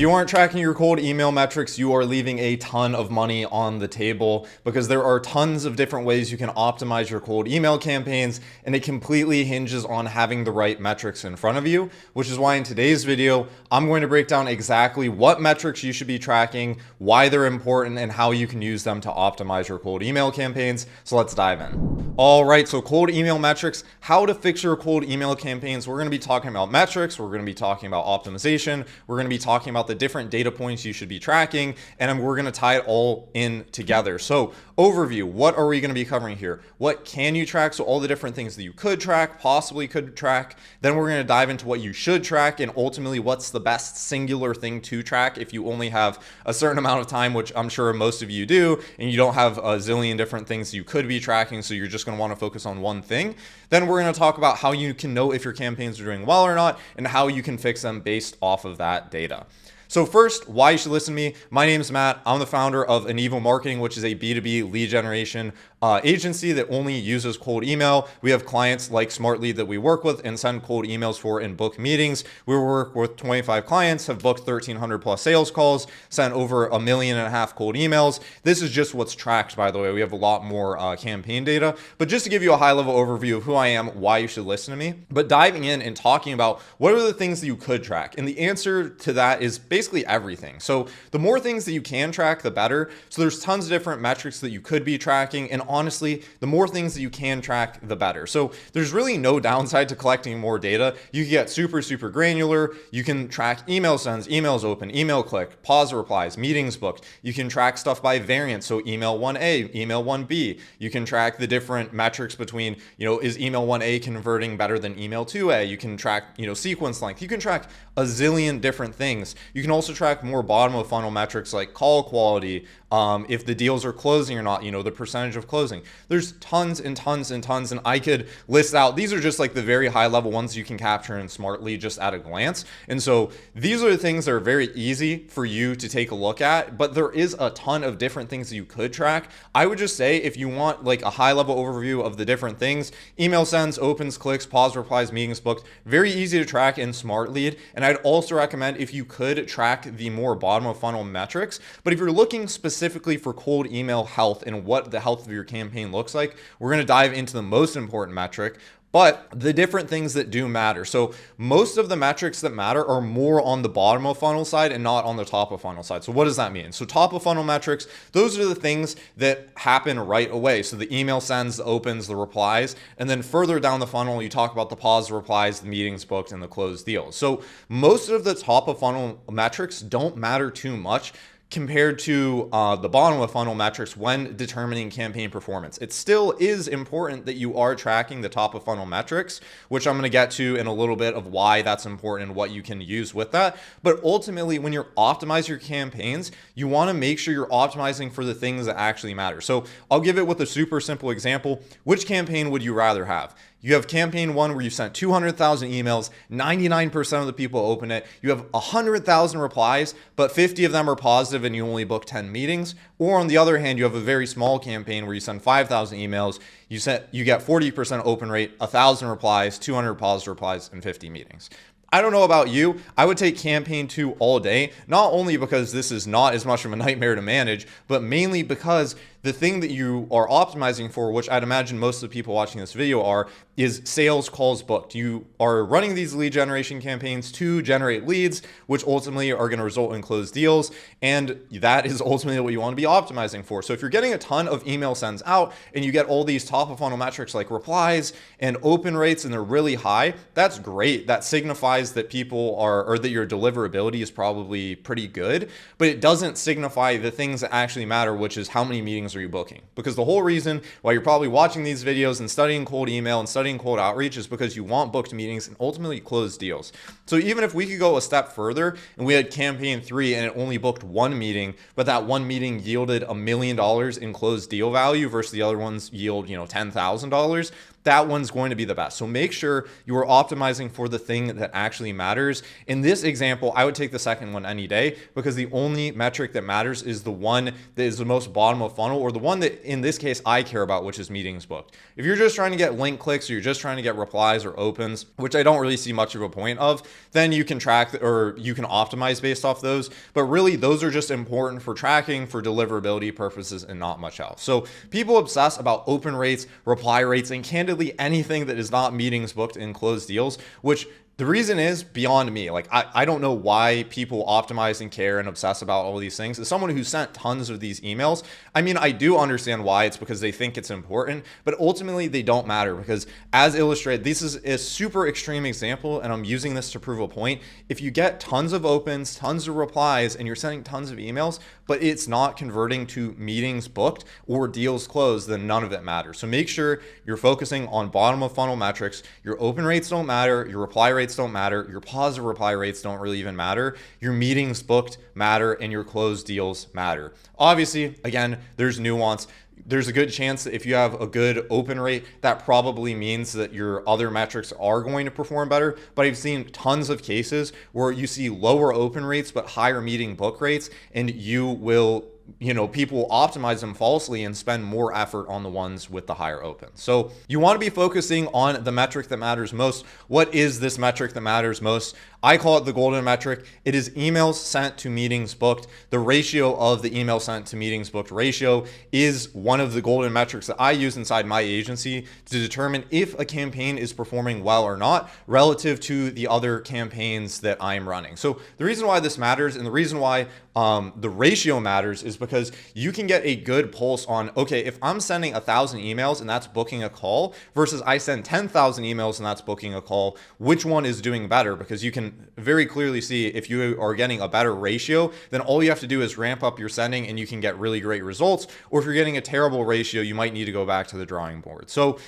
you aren't tracking your cold email metrics, you are leaving a ton of money on the table because there are tons of different ways you can optimize your cold email campaigns, and it completely hinges on having the right metrics in front of you, which is why in today's video, I'm going to break down exactly what metrics you should be tracking, why they're important, and how you can use them to optimize your cold email campaigns. So let's dive in. All right, so cold email metrics, how to fix your cold email campaigns. We're going to be talking about metrics, we're going to be talking about optimization, we're going to be talking about the different data points you should be tracking, and we're going to tie it all in together. So overview, what are we going to be covering here? What can you track? So all the different things that you could track, possibly could track. Then we're going to dive into what you should track, and ultimately what's the best singular thing to track if you only have a certain amount of time, which I'm sure most of you do, and you don't have a zillion different things you could be tracking, so you're just going to want to focus on one thing. Then we're going to talk about how you can know if your campaigns are doing well or not, and how you can fix them based off of that data. So first, why you should listen to me. My name is Matt. I'm the founder of Anivo Marketing, which is a B2B lead generation agency that only uses cold email. We have clients like SmartLead that we work with and send cold emails for and book meetings. We work with 25 clients, have booked 1,300 plus sales calls, sent over 1.5 million cold emails. This is just what's tracked, by the way. We have a lot more campaign data, but just to give you a high level overview of who I am, why you should listen to me, but diving in and talking about what are the things that you could track. And the answer to that is basically everything. So the more things that you can track, the better. So there's tons of different metrics that you could be tracking. And honestly, the more things that you can track, the better. So there's really no downside to collecting more data. You can get super granular. You can track email sends, emails open, email click, pause replies, meetings booked. You can track stuff by variant. So email 1A, email 1B. You can track the different metrics between, is email 1A converting better than email 2A? You can track, sequence length. You can track a zillion different things. You can also track more bottom of funnel metrics like call quality, if the deals are closing or not, the percentage of closing. There's tons and tons and tons, and I could list out, these are just like the very high level ones you can capture in Smartly just at a glance. And so these are the things that are very easy for you to take a look at, but there is a ton of different things that you could track. I would just say if you want like a high level overview of the different things, email sends, opens, clicks, pause replies, meetings booked, very easy to track in SmartLead. And I'd also recommend if you could track the more bottom of funnel metrics, but if you're looking specifically for cold email health and what the health of your campaign looks like, we're going to dive into the most important metric, but the different things that do matter. So most of the metrics that matter are more on the bottom of funnel side and not on the top of funnel side. So what does that mean? So top of funnel metrics, those are the things that happen right away. So the email sends, the opens, the replies, and then further down the funnel, you talk about the pause replies, the meetings booked, and the closed deals. So most of the top of funnel metrics don't matter too much compared to the bottom of funnel metrics when determining campaign performance. It still is important that you are tracking the top of funnel metrics, which I'm going to get to in a little bit of why that's important and what you can use with that. But ultimately, when you're optimizing your campaigns, you want to make sure you're optimizing for the things that actually matter. So I'll give it with a super simple example. Which campaign would you rather have? You have campaign one where you sent 200,000 emails, 99% of the people open it. You have 100,000 replies, but 50 of them are positive and you only book 10 meetings. Or on the other hand, you have a very small campaign where you send 5,000 emails, you get 40% open rate, 1,000 replies, 200 positive replies, and 50 meetings. I don't know about you. I would take campaign 2 all day, not only because this is not as much of a nightmare to manage, but mainly because the thing that you are optimizing for, which I'd imagine most of the people watching this video are, is sales calls booked. You are running these lead generation campaigns to generate leads, which ultimately are going to result in closed deals. And that is ultimately what you want to be optimizing for. So if you're getting a ton of email sends out and you get all these top of funnel metrics like replies and open rates and they're really high, that's great. That signifies that people are, or that your deliverability is probably pretty good, but it doesn't signify the things that actually matter, which is how many meetings are you booking? Because the whole reason why you're probably watching these videos and studying cold email and studying cold outreach is because you want booked meetings and ultimately closed deals. So even if we could go a step further and we had campaign 3 and it only booked 1 meeting, but that 1 meeting yielded $1 million in closed deal value versus the other ones yield, $10,000, that one's going to be the best. So make sure you are optimizing for the thing that actually matters. In this example, I would take the second one any day, because the only metric that matters is the one that is the most bottom of funnel, or the one that in this case I care about, which is meetings booked. If you're just trying to get link clicks, or you're just trying to get replies or opens, which I don't really see much of a point of, then you can track or you can optimize based off those. But really, those are just important for tracking, for deliverability purposes, and not much else. So people obsess about open rates, reply rates, and candidly anything that is not meetings booked in closed deals, which the reason is beyond me. Like, I don't know why people optimize and care and obsess about all these things. As someone who sent tons of these emails, I mean, I do understand why. It's because they think it's important, but ultimately they don't matter, because as illustrated, this is a super extreme example, and I'm using this to prove a point. If you get tons of opens, tons of replies, and you're sending tons of emails, but it's not converting to meetings booked or deals closed, then none of it matters. So make sure you're focusing on bottom of funnel metrics. Your open rates don't matter. Your reply rates don't matter. Your positive reply rates don't really even matter. Your meetings booked matter, and your closed deals matter. Obviously, again, there's nuance. There's a good chance that if you have a good open rate, that probably means that your other metrics are going to perform better. But I've seen tons of cases where you see lower open rates but higher meeting book rates, and you will, people will optimize them falsely and spend more effort on the ones with the higher opens. So you want to be focusing on the metric that matters most. What is this metric that matters most? I call it the golden metric. It is emails sent to meetings booked. The ratio of the email sent to meetings booked ratio is one of the golden metrics that I use inside my agency to determine if a campaign is performing well or not relative to the other campaigns that I'm running. So the reason why this matters, and the reason why the ratio matters, is because you can get a good pulse on, okay, if I'm sending 1,000 emails and that's booking a call versus I send 10,000 emails and that's booking a call, which one is doing better? Because you can very clearly see if you are getting a better ratio, then all you have to do is ramp up your sending and you can get really great results. Or if you're getting a terrible ratio, you might need to go back to the drawing board. So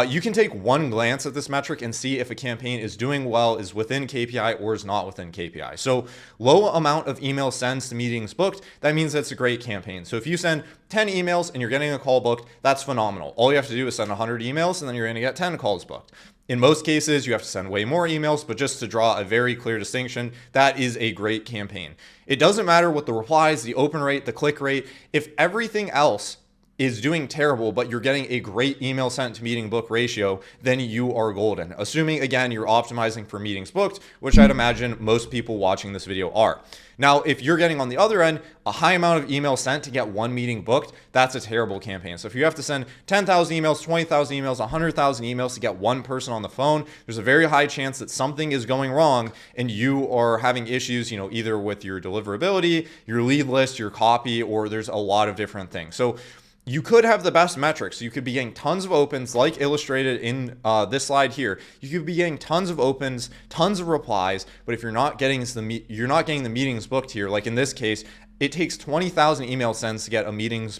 you can take one glance at this metric and see if a campaign is doing well, is within KPI, or is not within KPI. So low amount of email sends to meetings booked, that means that's a great campaign. So if you send 10 emails and you're getting a call booked, that's phenomenal. All you have to do is send 100 emails and then you're going to get 10 calls booked. In most cases, you have to send way more emails, but just to draw a very clear distinction, that is a great campaign. It doesn't matter what the replies, the open rate, the click rate. If everything else is doing terrible, but you're getting a great email sent to meeting book ratio, then you are golden. Assuming, again, you're optimizing for meetings booked, which I'd imagine most people watching this video are. Now, if you're getting on the other end a high amount of emails sent to get one meeting booked, that's a terrible campaign. So if you have to send 10,000 emails, 20,000 emails, 100,000 emails to get one person on the phone, there's a very high chance that something is going wrong and you are having issues, either with your deliverability, your lead list, your copy, or there's a lot of different things. So you could have the best metrics. You could be getting tons of opens, like illustrated in this slide here. You could be getting tons of opens, tons of replies, but if you're not getting the meetings booked here, like in this case, it takes 20,000 email sends to get a meeting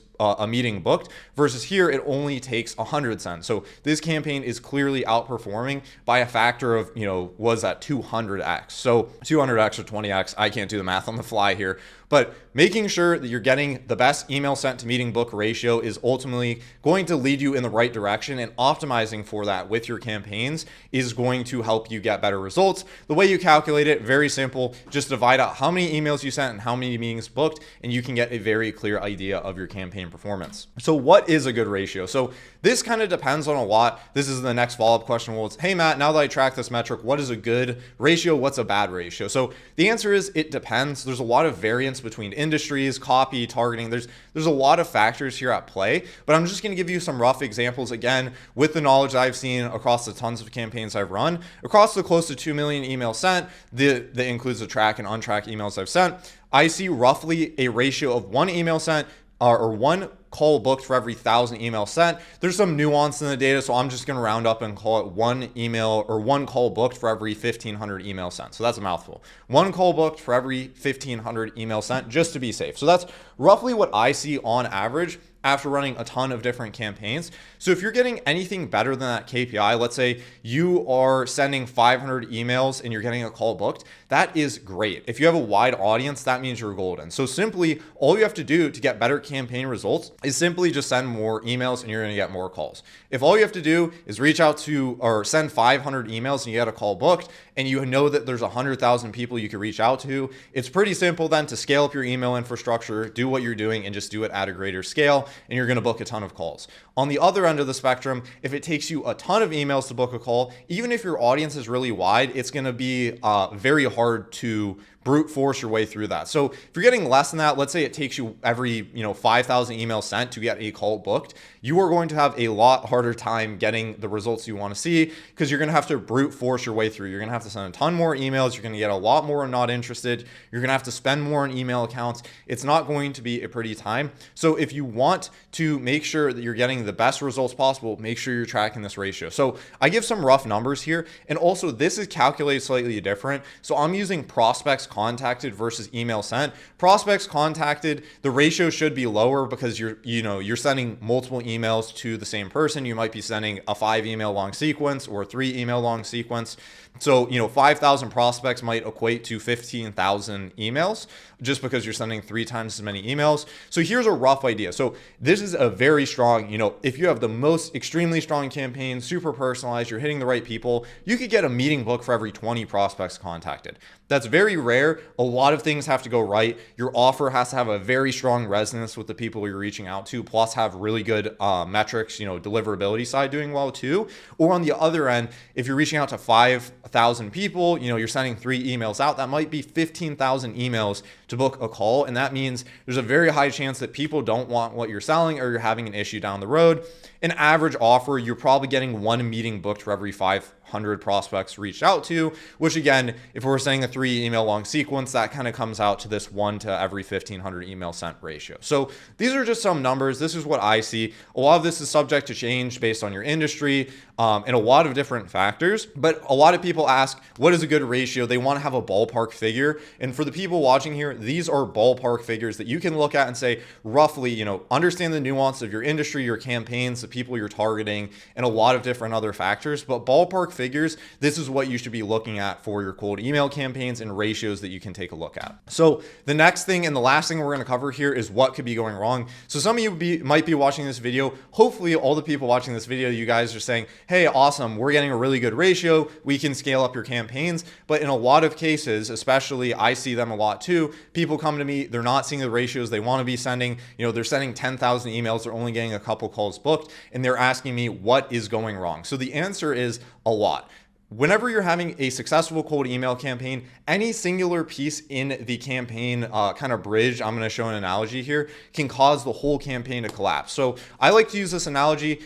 booked, versus here it only takes 100 sends. So this campaign is clearly outperforming by a factor of, was that 200x? So 200x or 20x, I can't do the math on the fly here, but making sure that you're getting the best email sent to meeting book ratio is ultimately going to lead you in the right direction, and optimizing for that with your campaigns is going to help you get better results. The way you calculate it, very simple. Just divide out how many emails you sent and how many meetings booked, and you can get a very clear idea of your campaign performance. So what is a good ratio? So this kind of depends on a lot. This is the next follow-up question. Well, it's, hey Matt, now that I track this metric, what is a good ratio? What's a bad ratio? So the answer is it depends. There's a lot of variance between industries, copy, targeting. There's a lot of factors here at play, but I'm just going to give you some rough examples, again, with the knowledge I've seen across the tons of campaigns I've run, across the close to 2 million emails sent, that includes the track and untracked emails I've sent. I see roughly a ratio of one email sent or one call booked for every 1,000 emails sent. There's some nuance in the data, so I'm just going to round up and call it one email or one call booked for every 1,500 emails sent. So that's a mouthful. One call booked for every 1,500 emails sent, just to be safe. So that's roughly what I see on average after running a ton of different campaigns. So if you're getting anything better than that KPI, let's say you are sending 500 emails and you're getting a call booked, that is great. If you have a wide audience, that means you're golden. So simply all you have to do to get better campaign results is simply just send more emails and you're going to get more calls. If all you have to do is reach out to or send 500 emails and you get a call booked and you know that there's 100,000 people you can reach out to, it's pretty simple then to scale up your email infrastructure, do what you're doing and just do it at a greater scale, and you're going to book a ton of calls. On the other end of the spectrum, if it takes you a ton of emails to book a call, even if your audience is really wide, it's going to be very hard to brute force your way through that. So if you're getting less than that, let's say it takes you every 5,000 emails sent to get a call booked, you are going to have a lot harder time getting the results you want to see because you're going to have to brute force your way through. You're going to have to send a ton more emails. You're going to get a lot more not interested. You're going to have to spend more on email accounts. It's not going to be a pretty time. So if you want to make sure that you're getting the best results possible, make sure you're tracking this ratio. So I give some rough numbers here. And also this is calculated slightly different. So I'm using prospects contacted versus email sent. Prospects contacted, the ratio should be lower because you're sending multiple emails to the same person. You might be sending a 5 email long sequence or 3 email long sequence. So, 5,000 prospects might equate to 15,000 emails just because you're sending 3 times as many emails. So here's a rough idea. So this is a very strong, if you have the most extremely strong campaign, super personalized, you're hitting the right people, you could get a meeting booked for every 20 prospects contacted. That's very rare. A lot of things have to go right. Your offer has to have a very strong resonance with the people you're reaching out to, plus have really good metrics, deliverability side doing well too. Or on the other end, if you're reaching out to 5,000 people, you're sending 3 emails out, that might be 15,000 emails to book a call. And that means there's a very high chance that people don't want what you're selling or you're having an issue down the road. An average offer, you're probably getting 1 meeting booked for every 500 prospects reached out to, which again, if we're saying a 3 email long sequence, that kind of comes out to this 1 to every 1,500 email sent ratio. So these are just some numbers. This is what I see. A lot of this is subject to change based on your industry and a lot of different factors. But a lot of people ask, what is a good ratio? They want to have a ballpark figure. And for the people watching here, these are ballpark figures that you can look at and say, roughly, understand the nuance of your industry, your campaigns, the people you're targeting, and a lot of different other factors. But ballpark figures, this is what you should be looking at for your cold email campaigns and ratios that you can take a look at. So the next thing and the last thing we're going to cover here is what could be going wrong. So some of you might be watching this video. Hopefully all the people watching this video, you guys are saying, hey, awesome, we're getting a really good ratio. We can scale up your campaigns. But in a lot of cases, especially I see them a lot too, people come to me, they're not seeing the ratios they want to be sending. They're sending 10,000 emails. They're only getting a couple calls booked. And they're asking me what is going wrong. So the answer is a lot. Whenever you're having a successful cold email campaign, any singular piece in the campaign kind of bridge, I'm going to show an analogy here, can cause the whole campaign to collapse. So I like to use this analogy.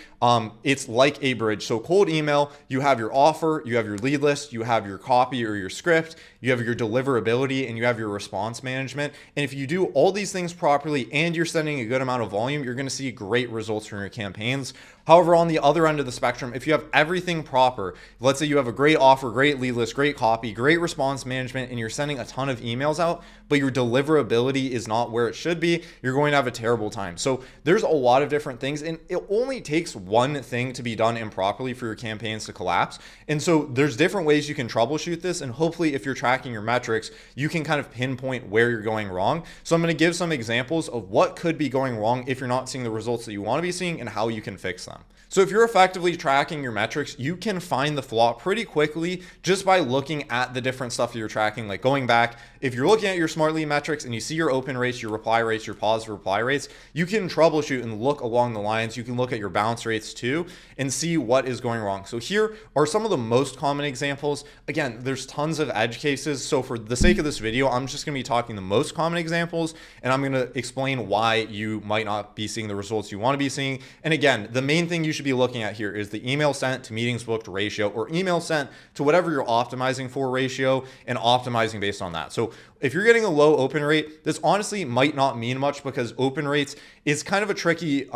It's like a bridge. So cold email, you have your offer, you have your lead list, you have your copy or your script, you have your deliverability, and you have your response management. And if you do all these things properly and you're sending a good amount of volume, you're going to see great results from your campaigns. However, on the other end of the spectrum, if you have everything proper, let's say you have a great offer, great lead list, great copy, great response management, and you're sending a ton of emails out, but your deliverability is not where it should be, you're going to have a terrible time. So there's a lot of different things, and it only takes one thing to be done improperly for your campaigns to collapse. And so there's different ways you can troubleshoot this, and hopefully if you're tracking your metrics, you can kind of pinpoint where you're going wrong. So I'm going to give some examples of what could be going wrong if you're not seeing the results that you want to be seeing and how you can fix them. So if you're effectively tracking your metrics, you can find the flaw pretty quickly just by looking at the different stuff that you're tracking, like going back. If you're looking at your smart lead metrics and you see your open rates, your reply rates, your positive reply rates, you can troubleshoot and look along the lines. You can look at your bounce rates too and see what is going wrong. So here are some of the most common examples. Again, there's tons of edge cases. So for the sake of this video, I'm just going to be talking the most common examples, and I'm going to explain why you might not be seeing the results you want to be seeing. And again, the main main thing you should be looking at here is the email sent to meetings booked ratio, or email sent to whatever you're optimizing for ratio, and optimizing based on that. So if you're getting a low open rate, this honestly might not mean much, because open rates is kind of a tricky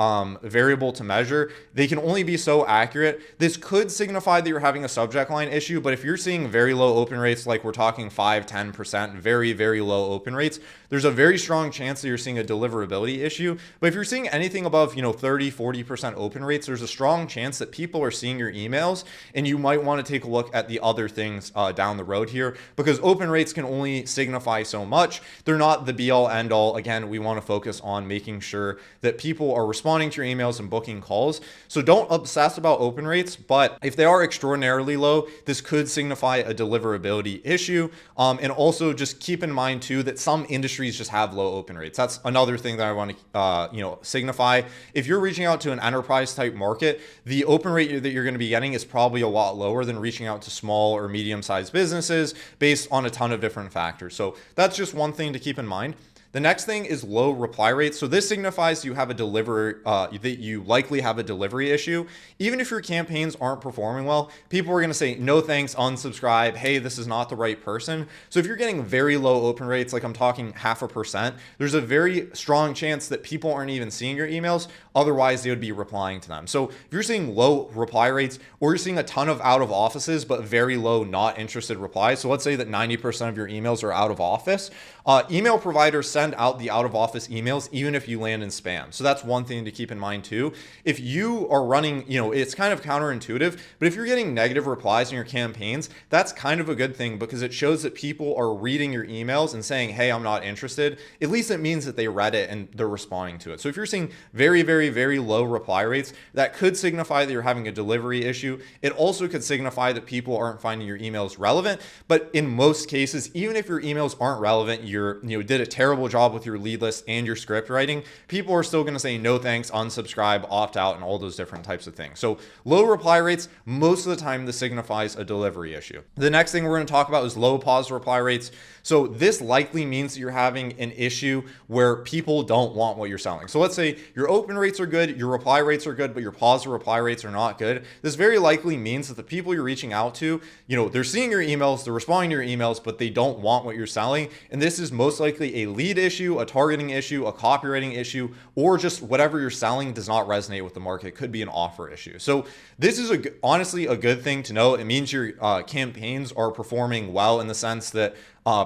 variable to measure. They can only be so accurate. This could signify that you're having a subject line issue, but if you're seeing very low open rates, like we're talking 5-10%, very, very low open rates, there's a very strong chance that you're seeing a deliverability issue. But if you're seeing anything above, 30-40% open rates, there's a strong chance that people are seeing your emails, and you might want to take a look at the other things down the road here, because open rates can only signify so much. They're not the be all end all. Again, we want to focus on making sure that people are responding to your emails and booking calls. So don't obsess about open rates, but if they are extraordinarily low, this could signify a deliverability issue. And also just keep in mind too that some industries just have low open rates. That's another thing that I want to signify. If you're reaching out to an enterprise type market, the open rate that you're going to be getting is probably a lot lower than reaching out to small or medium sized businesses based on a ton of different factors. So that's just one thing to keep in mind. The next thing is low reply rates. So this signifies you have a that you likely have a delivery issue. Even if your campaigns aren't performing well, people are going to say, no thanks, unsubscribe. Hey, this is not the right person. So if you're getting very low open rates, like I'm talking 0.5%, there's a very strong chance that people aren't even seeing your emails. Otherwise, they would be replying to them. So if you're seeing low reply rates, or you're seeing a ton of out of offices, but very low not interested replies. So let's say that 90% of your emails are out of office. Email providers send out the out of office emails even if you land in spam. So that's one thing to keep in mind too. If you are running, it's kind of counterintuitive, but if you're getting negative replies in your campaigns, that's kind of a good thing, because it shows that people are reading your emails and saying, hey, I'm not interested. At least it means that they read it and they're responding to it. So if you're seeing very, very, very low reply rates, that could signify that you're having a delivery issue. It also could signify that people aren't finding your emails relevant. But in most cases, even if your emails aren't relevant, you did a terrible job with your lead list and your script writing, people are still going to say no thanks, unsubscribe, opt out, and all those different types of things. So low reply rates, most of the time this signifies a delivery issue. The next thing we're going to talk about is low pause reply rates. So this likely means that you're having an issue where people don't want what you're selling. So let's say your open rates are good, your reply rates are good, but your pause to reply rates are not good. This very likely means that the people you're reaching out to, they're seeing your emails, they're responding to your emails, but they don't want what you're selling. And this is most likely a lead issue, a targeting issue, a copywriting issue, or just whatever you're selling does not resonate with the market. It could be an offer issue. So this is honestly a good thing to know. It means your campaigns are performing well, in the sense that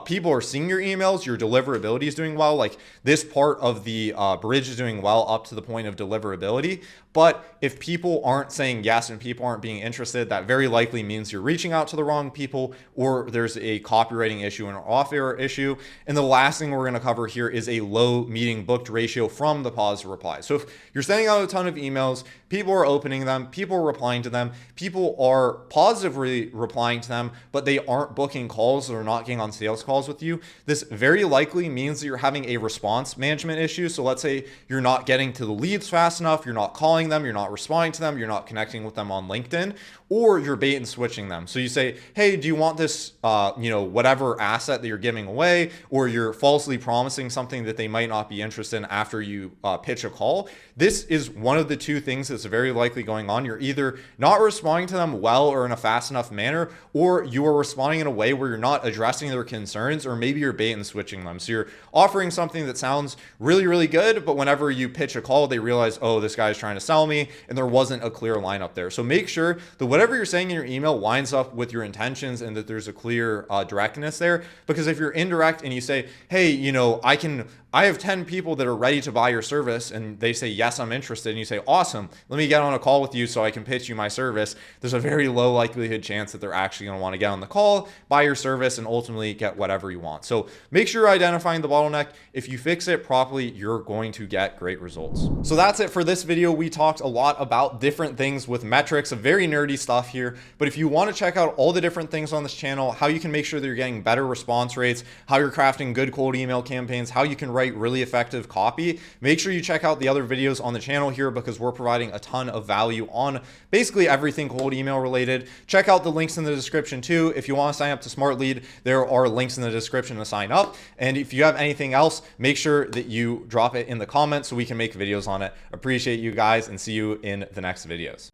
people are seeing your emails, your deliverability is doing well. Like this part of the bridge is doing well up to the point of deliverability. But if people aren't saying yes and people aren't being interested, that very likely means you're reaching out to the wrong people, or there's a copywriting issue and an off-air issue. And the last thing we're going to cover here is a low meeting booked ratio from the pause to reply. So if you're sending out a ton of emails, people are opening them, people are replying to them, people are positively replying to them, but they aren't booking calls or not getting on sales calls with you, this very likely means that you're having a response management issue. So let's say you're not getting to the leads fast enough, you're not calling them, you're not responding to them, you're not connecting with them on LinkedIn, or you're bait and switching them. So you say, hey, do you want this, whatever asset that you're giving away, or you're falsely promising something that they might not be interested in after you pitch a call. This is one of the two things that's very likely going on. You're either not responding to them well or in a fast enough manner, or you are responding in a way where you're not addressing their concerns, or maybe you're bait and switching them. So you're offering something that sounds really, really good, but whenever you pitch a call, they realize, oh, this guy's trying to sell me, and there wasn't a clear lineup there. So make sure that whatever you're saying in your email lines up with your intentions, and that there's a clear directness there. Because if you're indirect and you say, hey, I have 10 people that are ready to buy your service, and they say, yes, I'm interested. And you say, awesome, let me get on a call with you so I can pitch you my service. There's a very low likelihood chance that they're actually going to want to get on the call, buy your service, and ultimately get whatever you want. So make sure you're identifying the bottleneck. If you fix it properly, you're going to get great results. So that's it for this video. We talked a lot about different things with metrics, some very nerdy stuff here. But if you want to check out all the different things on this channel, how you can make sure that you're getting better response rates, how you're crafting good cold email campaigns, how you can write really effective copy, make sure you check out the other videos on the channel here, because we're providing a ton of value on basically everything cold email related. Check out the links in the description too. If you want to sign up to Smart Lead, there are links in the description to sign up. And if you have anything else, make sure that you drop it in the comments so we can make videos on it. Appreciate you guys and see you in the next videos.